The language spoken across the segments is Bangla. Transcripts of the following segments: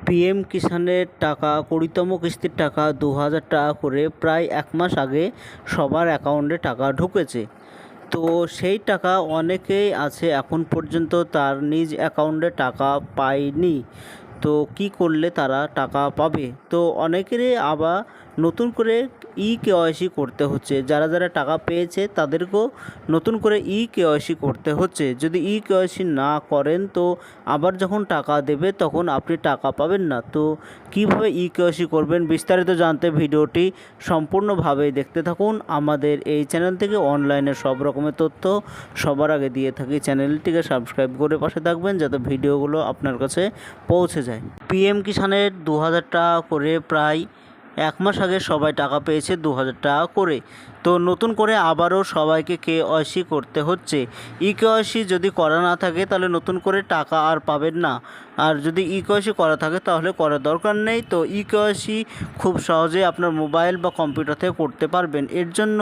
পিএম কিষাণের টাকা ২০তম কিস্তির টাকা ২,০০০ টাকা করে প্রায় ১ মাস আগে সবার অ্যাকাউন্টে টাকা ঢুকেছে। তো সেই টাকা অনেকেই আছে এখন পর্যন্ত তার নিজ অ্যাকাউন্টে টাকা পায়নি। তো কি করলে তারা টাকা পাবে? তো অনেকেরই আবার নতুন করে কেওয়াইসি করতে হচ্ছে। যারা যারা টাকা পেয়েছে তাদেরকেও নতুন করে কেওয়াইসি করতে হচ্ছে। যদি কেওয়াইসি না করেন তো আবার যখন টাকা দেবে তখন আপনি টাকা পাবেন না। তো কীভাবে কেওয়াইসি করবেন বিস্তারিত জানতে ভিডিওটি সম্পূর্ণভাবে দেখতে থাকুন। আমাদের এই চ্যানেল থেকে অনলাইনে সব রকমের তথ্য সবার আগে দিয়ে থাকি। চ্যানেলটিকে সাবস্ক্রাইব করে পাশে থাকবেন যাতে ভিডিওগুলো আপনার কাছে পৌঁছে যায়। পিএম কিষাণের ২,০০০ টাকা করে প্রায় ১ মাস আগে সবাই টাকা পেয়েছে ২,০০০ টাকা করে। তো নতুন করে আবারও সবাইকে কেওয়াইসি করতে হচ্ছে। কেওয়াইসি যদি করা না থাকে তাহলে নতুন করে টাকা আর পাবেন না। আর যদি কেওয়াইসি করা থাকে তাহলে করার দরকার নেই। তো কেওয়াইসি খুব সহজে আপনার মোবাইল বা কম্পিউটার থেকে করতে পারবেন। এর জন্য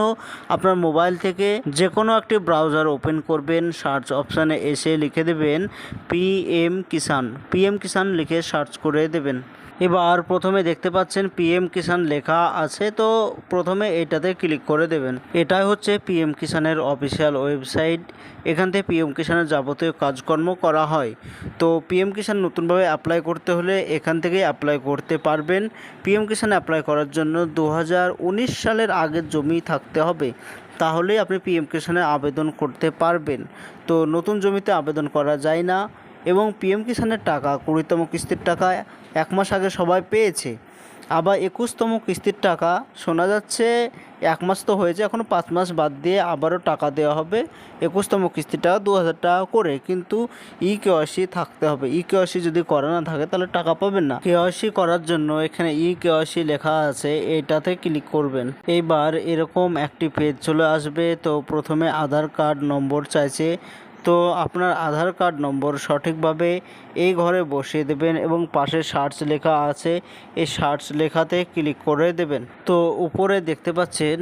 আপনার মোবাইল থেকে যে কোনো একটি ব্রাউজার ওপেন করবেন, সার্চ অপশানে এসে লিখে দেবেন পিএম কিষাণ লিখে সার্চ করে দেবেন। এবার প্রথমে দেখতে পাচ্ছেন পিএম কিষাণ লেখা আছে, তো প্রথমে এটাতে ক্লিক করে দেবেন। এটাই হচ্ছে পিএম কিষাণের অফিসিয়াল ওয়েবসাইট। এখান থেকে পিএম কিষাণের যাবতীয় কাজকর্ম করা হয়। তো পিএম কিষাণ নতুনভাবে অ্যাপ্লাই করতে হলে এখান থেকেই অ্যাপ্লাই করতে পারবেন। পিএম কিষাণ অ্যাপ্লাই করার জন্য ২০১৯ সালের আগের জমি থাকতে হবে, তাহলেই আপনি পিএম কিষাণে আবেদন করতে পারবেন। তো নতুন জমিতে আবেদন করা যায় না। এবং পিএম কিষাণের টাকা ২০তম কিস্তির টাকা ১ মাস আগে সবাই পেয়েছে। আবার ২১তম কিস্তির টাকা শোনা যাচ্ছে ১ মাস তো হয়েছে, এখনও ৫ মাস বাদ দিয়ে আবারও টাকা দেওয়া হবে। ২১তম কিস্তির টাকা ২,০০০ টাকা করে, কিন্তু কেওয়াইসি থাকতে হবে। কেওয়াইসি যদি করা না থাকে তাহলে টাকা পাবেন না। কেওয়াইসি করার জন্য এখানে কেওয়াইসি লেখা আছে, এইটাতে ক্লিক করবেন। এইবার এরকম একটি পেজ চলে আসবে। তো প্রথমে আধার কার্ড নম্বর চাইছে। তো আপনার আধার কার্ড নম্বর সঠিকভাবে এই ঘরে বসিয়ে দেবেন এবং পাশে সার্চ লেখা আছে, এই সার্চ লেখাতে ক্লিক করে দেবেন। তো উপরে দেখতে পাচ্ছেন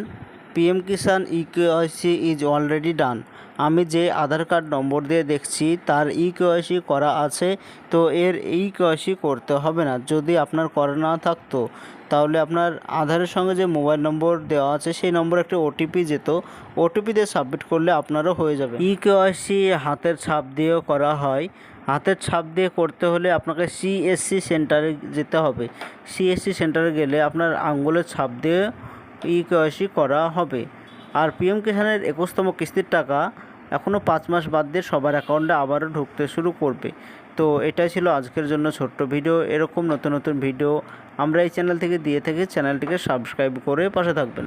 PM Kisan KYC is already done. আমি যে আধার কার্ড নম্বর দিয়ে দেখছি তার কেওয়াইসি করা আছে। তো এর কেওয়াইসি করতে হবে না। যদি আপনার করা না থাকতো তাহলে আপনার আধারের সঙ্গে যে মোবাইল নম্বর দেওয়া আছে সেই নম্বরে একটা ওটিপি যেত, ওটিপি দিয়ে সাবমিট করলে আপনারও হয়ে যাবে। কেওয়াইসি হাতের ছাপ দিয়েও করা হয়। হাতের ছাপ দিয়ে করতে হলে আপনাকে সিএসসি সেন্টারে যেতে হবে। সিএসসি সেন্টারে গেলে আপনার আঙ্গুলের ছাপ দিয়ে কেওয়াইসি করা হবে। আর পিএম কিষাণের ২১তম কিস্তির টাকা এখনও ৫ মাস বাদ দিয়ে সবার অ্যাকাউন্টে আবারও ঢুকতে শুরু করবে। তো এটাই ছিল আজকের জন্য ছোট্ট ভিডিও। এরকম নতুন নতুন ভিডিও আমরা এই চ্যানেল থেকে দিয়ে থাকি। চ্যানেলটিকে সাবস্ক্রাইব করে পাশে থাকবেন।